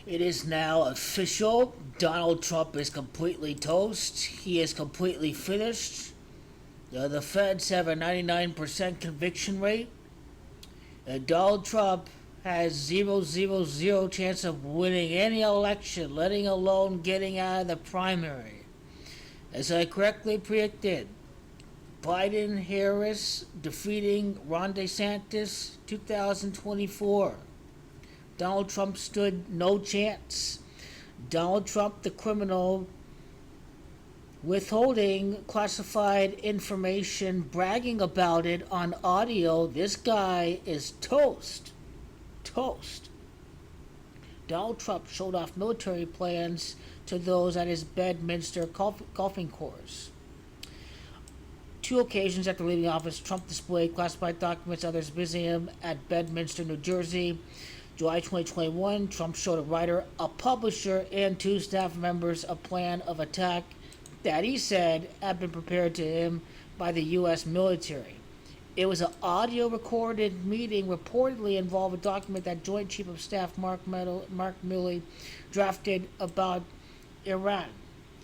It is now official. Donald Trump is completely toast. He is completely finished. The feds have a 99% conviction rate. Donald Trump has 0.000 chance of winning any election, letting alone getting out of the primary. As I correctly predicted, Biden-Harris defeating Ron DeSantis 2024. Donald Trump stood no chance. Donald Trump, the criminal, withholding classified information, bragging about it on audio. This guy is toast. Toast. Donald Trump showed off military plans to those at his Bedminster golfing course. 2 occasions after leaving office, Trump displayed classified documents at his museum at Bedminster, New Jersey. July 2021, Trump showed a writer, a publisher, and 2 staff members a plan of attack that he said had been prepared to him by the U.S. military. It was an audio recorded meeting reportedly involved a document that Joint Chief of Staff Mark Milley drafted about Iran.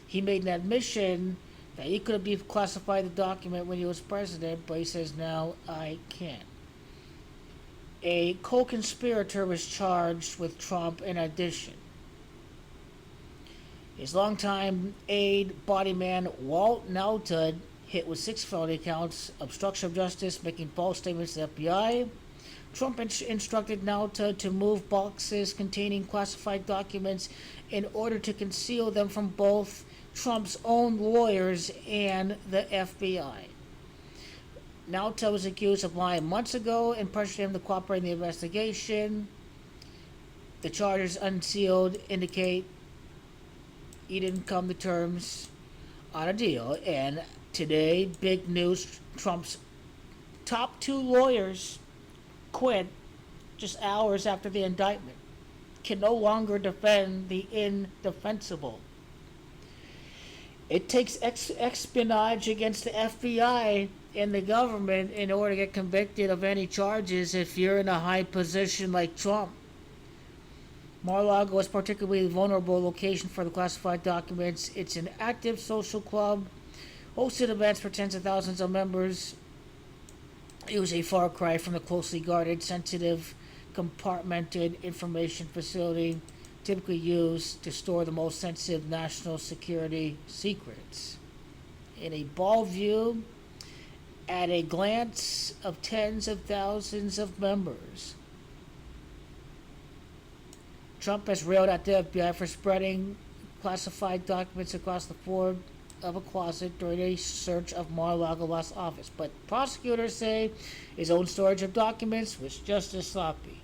He made an admission that he could have declassified the document when he was president, but he says now I can't. A co-conspirator was charged with Trump in addition. His longtime aide, bodyman Walt Nauta, hit with 6 felony counts: obstruction of justice, making false statements to the FBI. Trump instructed Nauta to move boxes containing classified documents in order to conceal them from both Trump's own lawyers and the FBI. Nauta was accused of lying months ago and pressured him to cooperate in the investigation. The charges unsealed indicate he didn't come to terms on a deal. And today, big news, Trump's top 2 lawyers quit just hours after the indictment. Can no longer defend the indefensible. It takes espionage against the FBI and the government in order to get convicted of any charges if you're in a high position like Trump. Mar-a-Lago is a particularly vulnerable location for the classified documents. It's an active social club, hosted events for tens of thousands of members. It was a far cry from the closely guarded, sensitive, compartmented information facility typically used to store the most sensitive national security secrets. In a ball view, at a glance of tens of thousands of members, Trump has railed at the FBI for spreading classified documents across the floor of a closet during a search of Mar-a-Lago's office. But prosecutors say his own storage of documents was just as sloppy.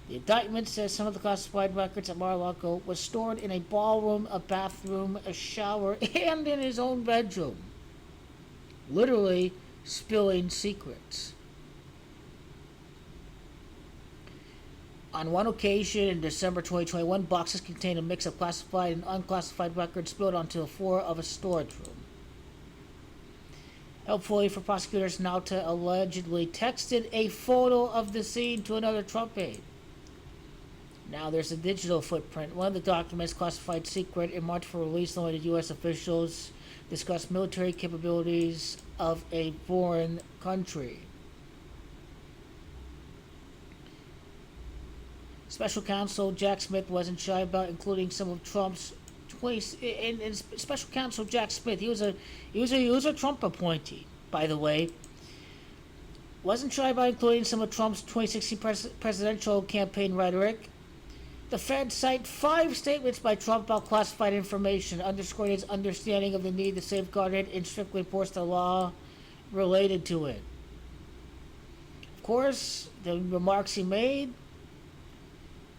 The indictment says some of the classified records at Mar-a-Lago was stored in a ballroom, a bathroom, a shower, and in his own bedroom. Literally spilling secrets. On one occasion in December 2021, boxes containing a mix of classified and unclassified records spilled onto the floor of a storage room. Helpfully for prosecutors, Nauta allegedly texted a photo of the scene to another Trump aide. Now there's a digital footprint. One of the documents, classified secret, in March for release only to U.S. officials, discussed military capabilities of a foreign country. Special counsel Jack Smith wasn't shy about including some of Trump's 20. And Special counsel Jack Smith, he was a Trump appointee, by the way. Wasn't shy about including some of Trump's 2016 presidential campaign rhetoric. The Fed cite 5 statements by Trump about classified information, underscoring his understanding of the need to safeguard it and strictly enforce the law related to it. Of course, the remarks he made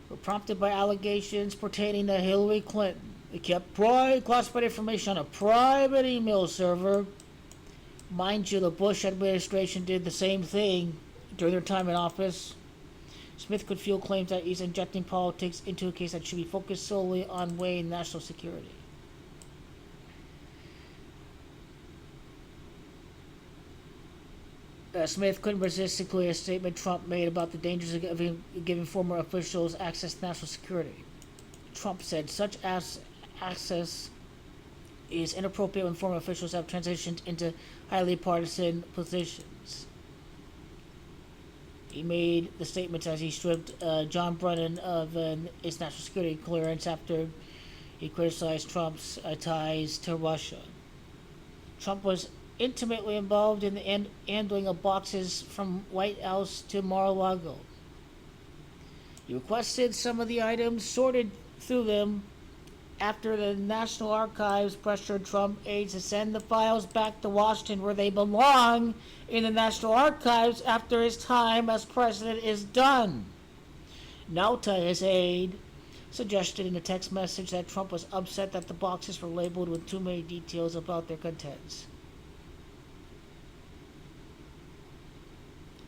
were prompted by allegations pertaining to Hillary Clinton. They kept classified information on a private email server. Mind you, the Bush administration did the same thing during their time in office. Smith could field claims that he's injecting politics into a case that should be focused solely on weighing national security. Smith couldn't resist including a statement Trump made about the dangers of giving former officials access to national security. Trump said such access is inappropriate when former officials have transitioned into highly partisan positions. He made the statements as he stripped John Brennan of his national security clearance after he criticized Trump's ties to Russia. Trump was intimately involved in the handling of boxes from White House to Mar-a-Lago. He requested some of the items, sorted through them after the National Archives pressured Trump aides to send the files back to Washington where they belong in the National Archives after his time as president is done. Nauta, his aide, suggested in a text message that Trump was upset that the boxes were labeled with too many details about their contents.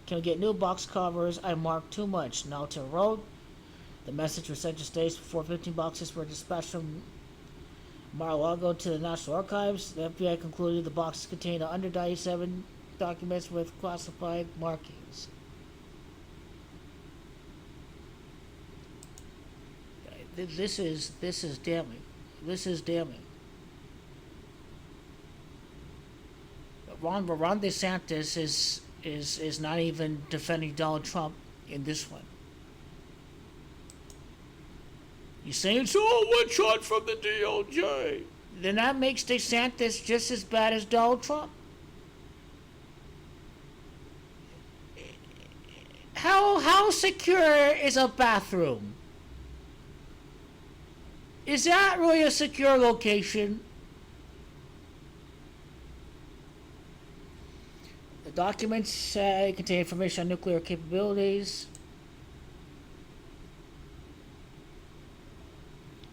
Can we get new box covers? I marked too much, Nauta wrote. The message was sent just days before 15 boxes were dispatched from Mar-a-Lago to the National Archives. The FBI concluded the boxes contained 197 documents with classified markings. This is damning. This is damning. Ron DeSantis is not even defending Donald Trump in this one. He's saying it's all one shot from the DOJ. Then that makes DeSantis just as bad as Donald Trump. How secure is a bathroom? Is that really a secure location? The documents contain information on nuclear capabilities.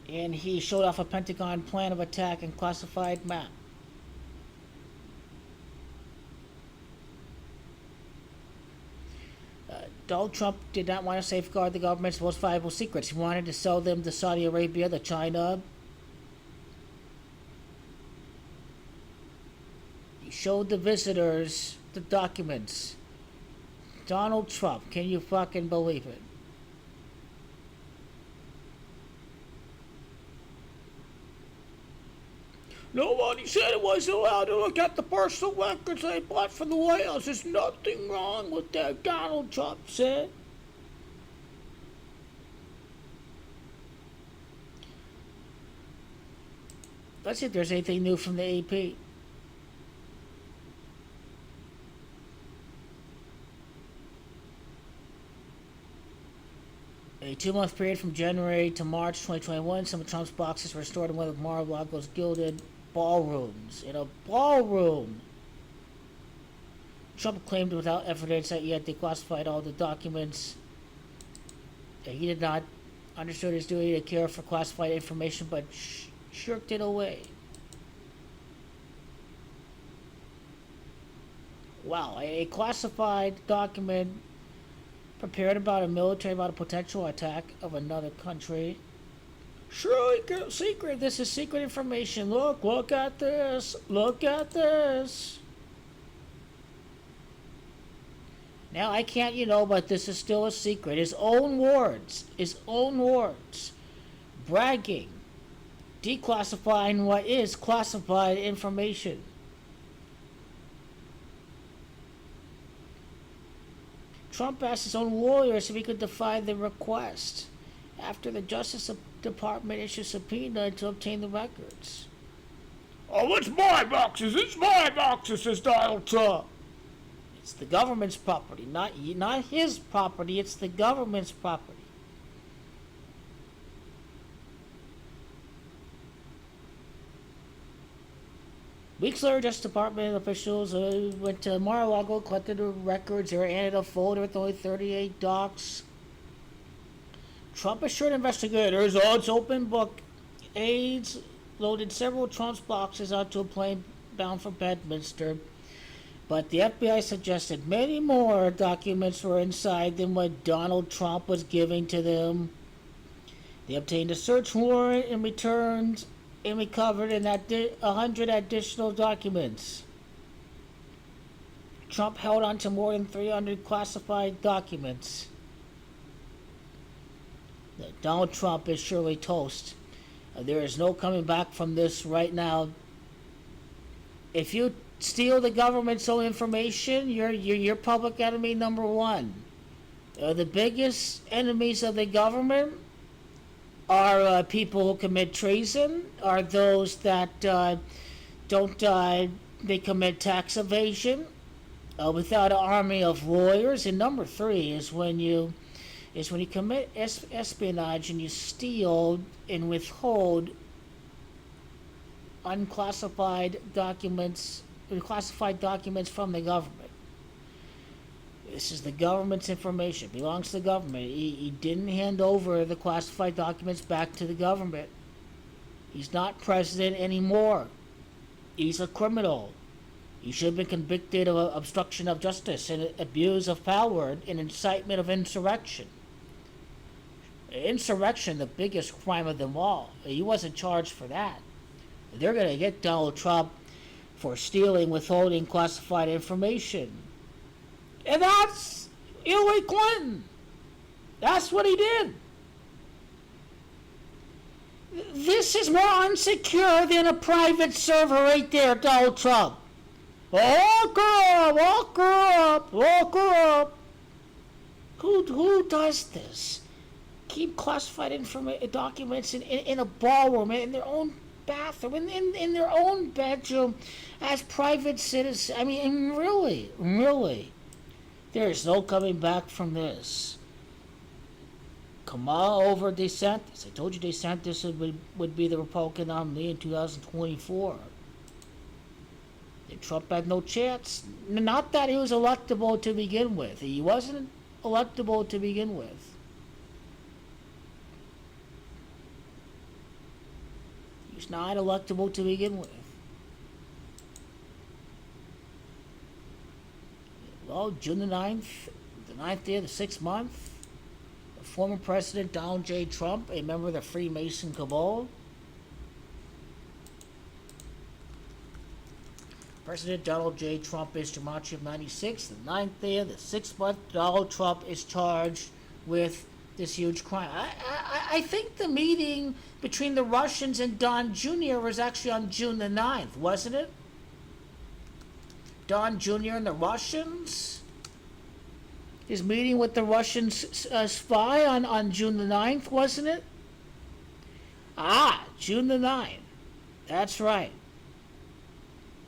And he showed off a Pentagon plan of attack and classified map. Donald Trump did not want to safeguard the government's most valuable secrets. He wanted to sell them to Saudi Arabia, to China. He showed the visitors the documents. Donald Trump, can you fucking believe it? Nobody said it wasn't allowed to look at the personal records they bought from the White House. There's nothing wrong with that, Donald Trump said. Let's see if there's anything new from the AP. A 2-month period from January to March 2021, some of Trump's boxes were stored in one of Mar-a-Lago's gilded ballrooms. In a ballroom. Trump claimed without evidence that he had declassified all the documents. That he did not understood his duty to care for classified information, but shirked it away. Wow, a classified document prepared about a potential attack of another country. Surely secret. This is secret information. Look at this. Look at this. Now I can't, but this is still a secret. His own words. His own words. Bragging. Declassifying what is classified information. Trump asked his own lawyers if he could defy the request after the Justice Department issued a subpoena to obtain the records. Oh, it's my boxes! It's my boxes, says Donald Trump. It's the government's property, not his property. It's the government's property. Weeks later, Justice Department officials went to Mar-a-Lago, collected the records. They were handed a folder with only 38 docs. Trump assured investigators, it's open book. Aides loaded several Trump's boxes onto a plane bound for Bedminster. But the FBI suggested many more documents were inside than what Donald Trump was giving to them. They obtained a search warrant and recovered 100 additional documents. Trump held on to more than 300 classified documents. Donald Trump is surely toast. There is no coming back from this right now. If you steal the government's own information, you're public enemy number one. The biggest enemies of the government are people who commit treason, are those that don't they commit tax evasion without an army of lawyers. And number three is when you commit espionage and you steal and withhold classified documents from the government. This is the government's information. It belongs to the government. He didn't hand over the classified documents back to the government. He's not president anymore. He's a criminal. He should have been convicted of obstruction of justice and abuse of power and incitement of insurrection. Insurrection, the biggest crime of them all. He wasn't charged for that. They're going to get Donald Trump for stealing, withholding classified information. And that's Hillary Clinton. That's what he did. This is more unsecure than a private server right there, Donald Trump. Lock her up, lock her up, lock her up. Who does this? Keep classified documents in a ballroom, in their own bathroom, in their own bedroom, as private citizens. I mean, really. There is no coming back from this. Kamala over DeSantis. I told you DeSantis would be the Republican nominee in 2024. Trump had no chance. Not that he was electable to begin with. He wasn't electable to begin with. He's not electable to begin with. Well, June the 9th day of the 6th month, former President Donald J. Trump, a member of the Freemason cabal. President Donald J. Trump is March of 96. The 9th day of the 6th month, Donald Trump is charged with this huge crime. I think the meeting between the Russians and Don Jr. was actually on June the 9th, wasn't it? Don Jr. and the Russians? His meeting with the Russian spy on June the 9th, wasn't it? June the 9th. That's right.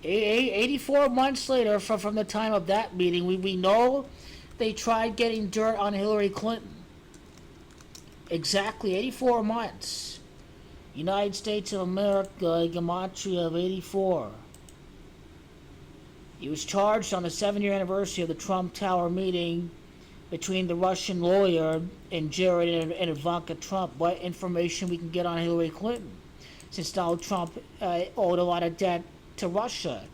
84 months later from the time of that meeting, we know they tried getting dirt on Hillary Clinton. Exactly 84 months. United States of America, gematria of 84. He was charged on the 7-year anniversary of the Trump Tower meeting between the Russian lawyer and Jared and Ivanka Trump. What information we can get on Hillary Clinton, since Donald Trump owed a lot of debt to Russia.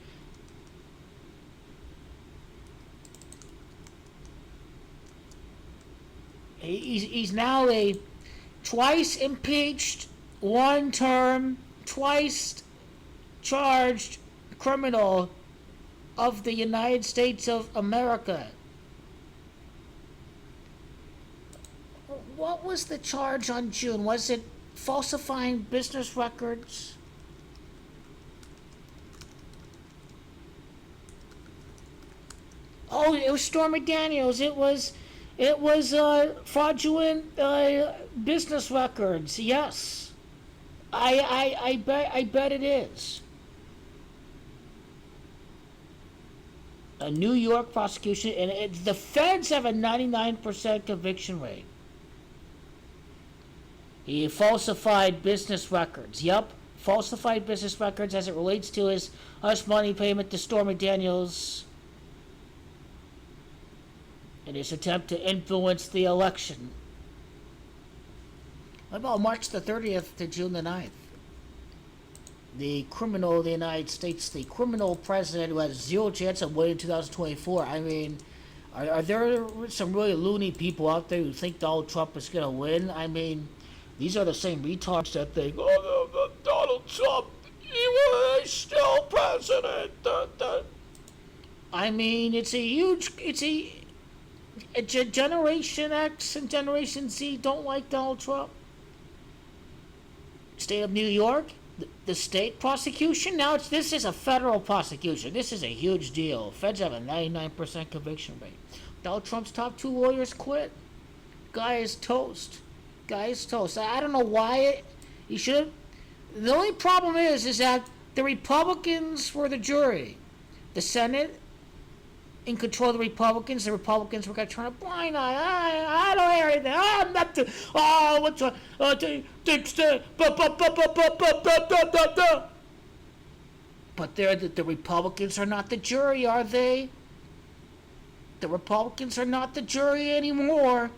He's now a twice impeached, one-term, twice charged criminal of the United States of America. What was the charge on June? Was it falsifying business records? Oh, it was Stormy Daniels. It was fraudulent business records. Yes, I bet it is. A New York prosecution, and the feds have a 99% conviction rate. He falsified business records. Yup, falsified business records as it relates to his hush money payment to Stormy Daniels in his attempt to influence the election. What about March the 30th to June the 9th? The criminal of the United States, the criminal president who has zero chance of winning 2024. I mean, are there some really loony people out there who think Donald Trump is going to win? I mean, these are the same retards that think, Donald Trump, he's still president. I mean, Generation X and Generation Z don't like Donald Trump. State of New York, the state prosecution. Now this is a federal prosecution. This is a huge deal. Feds have a 99% conviction rate. Donald Trump's top 2 lawyers quit. Guy is toast. Guy is toast. I don't know why he should. The only problem is that the Republicans were the jury. The Senate in control of the Republicans. The Republicans were going to turn a blind eye. I don't hear anything. I'm not the. Oh, what's a. But the Republicans are not the jury, are they? The Republicans are not the jury anymore.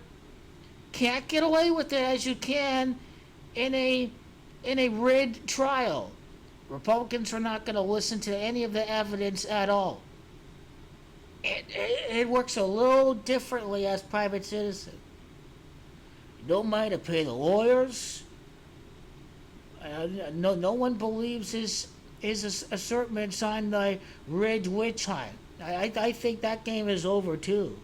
Can't get away with it as you can in a rigged trial. Republicans are not going to listen to any of the evidence at all. It works a little differently as private citizen. You don't mind to pay the lawyers. No one believes his assertments on the rigged witch hunt. I think that game is over too.